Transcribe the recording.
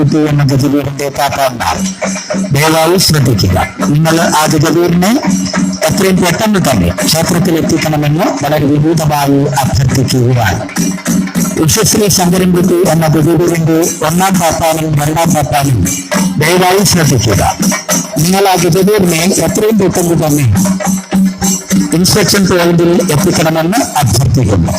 ഗജപതി എന്ന ഗജവീരന്റെ പാപ്പാന്മാർ. ദയവായി ശ്രദ്ധിക്കുക. നിങ്ങൾ ആ ഗജവീരനെ എത്രയും പെട്ടെന്ന് തന്നെ ക്ഷേത്രത്തിൽ എത്തിക്കണമെന്ന് വളരെ വിനൂതമായി അഭ്യർത്ഥിക്കുകയാണ്. വിശ്വശ്രീ ശങ്കരൻകുട്ടി എന്ന ഗജവീരന്റെ ഒന്നാം പാപ്പാനും രണ്ടാം പാപ്പാനും ദയവായി ശ്രദ്ധിക്കുക. നിങ്ങൾ ആ ഗജവീരനെ എത്രയും പെട്ടെന്ന് തന്നെ ഇൻസ്പെക്ഷൻ പോയിന്റിൽ എത്തിക്കണമെന്ന് അഭ്യർത്ഥിക്കുന്നു.